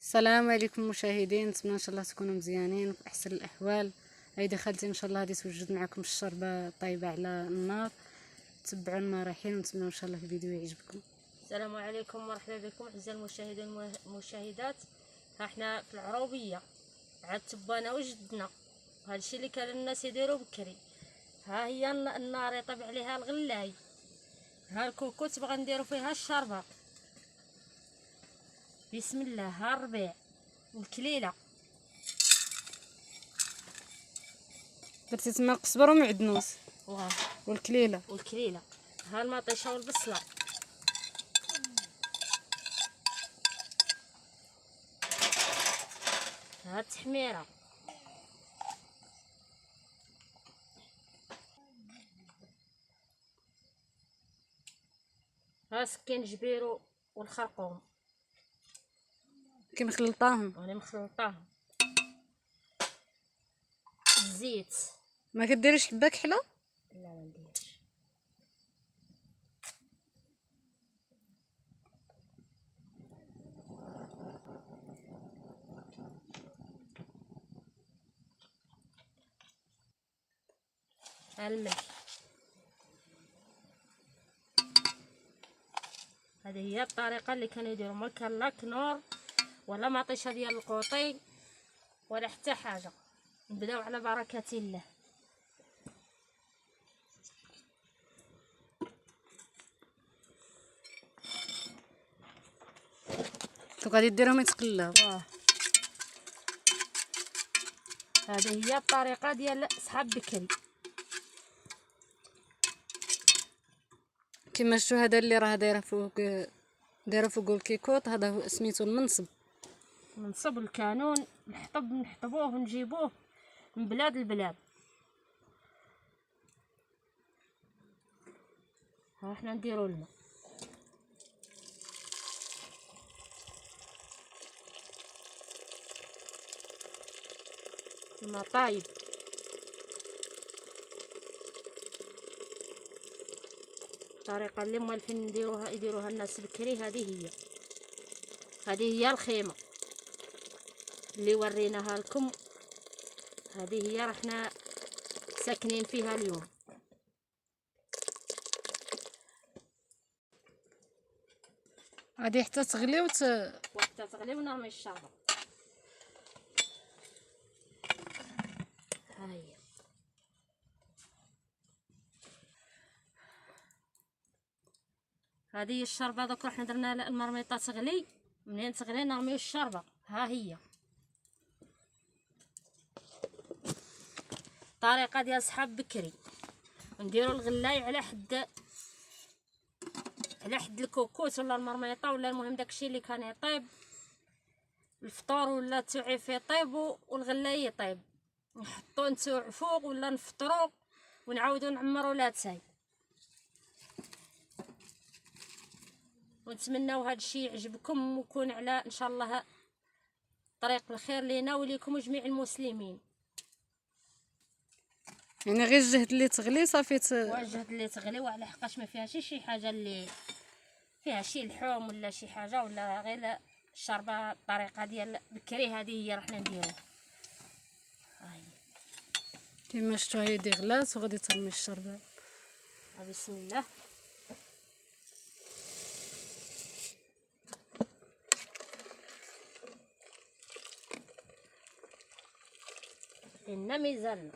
السلام عليكم مشاهدين، نتمنى ان شاء الله تكونوا مزيانين وفي احسن الاحوال. هايدي خالتي ان شاء الله غادي توجد معكم الشوربه طايبه على النار. تبعوا المراحل ونتمنى ان شاء الله الفيديو يعجبكم. السلام عليكم ومرحبا بكم اعزائي المشاهدين والمشاهدات. ها احنا في العروبيه عاد تبانا وجدنا هادشي اللي كان الناس يديروا بكري. ها هي النار يطيب عليها الغلاي، ها الكوكوت بغا نديرو فيها الشربه. بسم الله. ها الربيع والكليله، درتي تما قزبر ومعدنوس وها والكليله. ها المطيشه والبصله، ها التحميره، ها سكين جبيرو والخرقوم كي مخلطاهم. وانا مخلطاهم. الزيت، ما كديريش حبه كحله؟ لا ما نديرش. الملح، هذه هي الطريقه اللي كانوا يديروا، ما كان لا كنور ولا مطيشه ديال القوطي ولا حتى حاجه. نبداو على بركه الله. وغادي ديرهم يتقلاو. هذه هي الطريقه ديال صحاب بكري. كما شفتوا هذا اللي راه دايره فوق الكيكوط، هذا هو سميتو المنصب. ننصب الكانون، نحطبوه ونجيبوه من بلاد البلاد. ها احنا نديرو الماء، الماء طايب. الطريقه اللي موالفين يديروها الناس بكري، هذه هي الخيمه اللي وريناها لكم. هذه هي رحنا ساكنين فيها اليوم. غادي حتى تغلي وقتها تغلي ونرمي الشربة. ها هي هذه الشربة. دوك رحنا درنا المرميطة تغلي، منين تغلي نرميو الشربة. ها هي طريقة ديال صحاب بكري. نديرو الغلاي على حد الكوكوت ولا المرميطة ولا المهم داكشي اللي كان يطيب. الفطور ولا التوعيف يطيب والغلاي يطيب، نحطو نتوع فوق ولا نفطرو ونعاودو نعمرو لاتاي. ونتمناو هذا الشيء يعجبكم ويكون على ان شاء الله طريق الخير لينا وليكم وجميع المسلمين. يعني غير الجهد اللي تغلي صافي والجهد اللي تغلي، وعلى حقاش ما فيها شي حاجه اللي فيها شي لحوم ولا شي حاجه، ولا غير الشربه الطريقه ديال بكري. هذه هي رحنا نديروها. كما شفتوا هايدي غلات وغادي ترمي الشربه. بسم الله. إن ميزاننا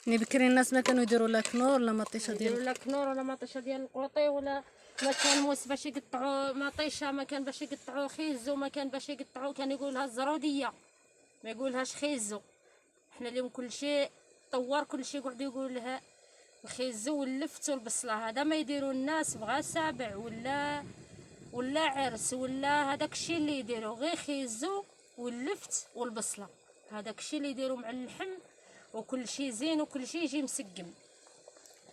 يعني بكري الناس ما كانوا يديروا لا كنور ولا مطيشه يديروا لا كنور ولا مطيشه ديال القوطي، ولا ما كان موس باش يقطعوا مطيشه، ما كان باش يقطعوا خيزو، ما كان باش يقطعوا، كان يقولها الزروديه ما يقولهاش خيزو. احنا اليوم كل شيء طور، كل شيء قعدوا يقولها الخيزو واللفت والبصله. هذا ما يديروا الناس بغا سابع ولا عرس ولا هذاك الشيء اللي يديروا غير خيزو واللفت والبصله. هذاك الشيء اللي يديروا مع اللحم، وكل شيء زين وكل شيء يجي مسقم.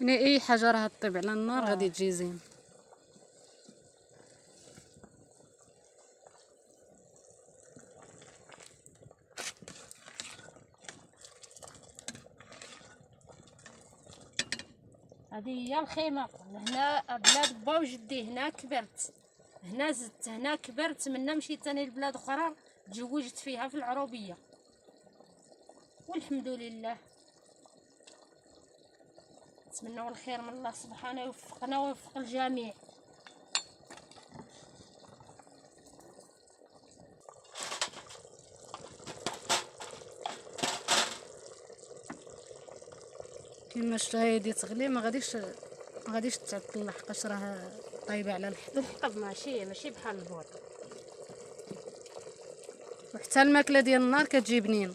يعني اي حاجه راها طيب على النار غادي تجي زين. هذه هي الخيمه. هنا بلاد با وجدي، هنا كبرت، هنا زدت، هنا كبرت، منا مشيت ثاني لبلاد اخرى تزوجت فيها في العروبيه، والحمد لله. نتمنوا الخير من الله سبحانه يوفقنا ويوفق الجميع. كيما شفتوا هادي تغلي، ما غاديش تعطل لحقاش راه طايبه على الحطب. الحطب ماشي بحال البوط. وحتى الماكله ديال النار كتجي بنين.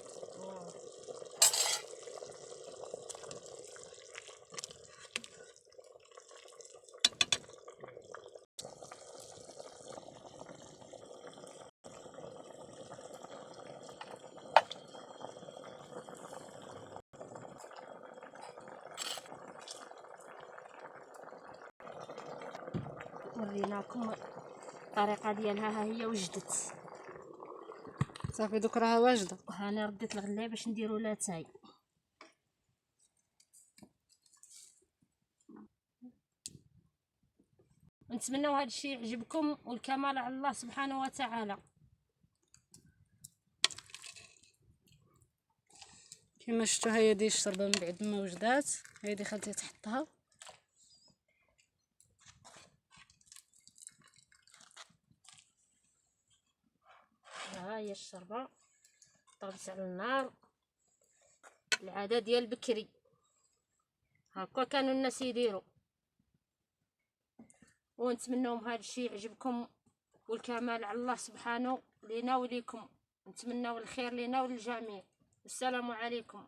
وريناكم الطريقه ديالها، ها هي وجدت صافي دوك راها واجده. هاني رديت الغلايه باش نديرو لاتاي. نتمنوا هذا الشيء يعجبكم، والكمال على الله سبحانه وتعالى. كيما شفتوا هادي الشربه من بعد ما وجدات، هادي خليتها تحطها. ها هي الشربه طابت على النار، العاده ديال بكري، هكا كانوا الناس يديروا. ونتمناهم هذا الشيء يعجبكم، والكمال على الله سبحانه لينا وليكم. نتمناو الخير لينا وللجميع. السلام عليكم.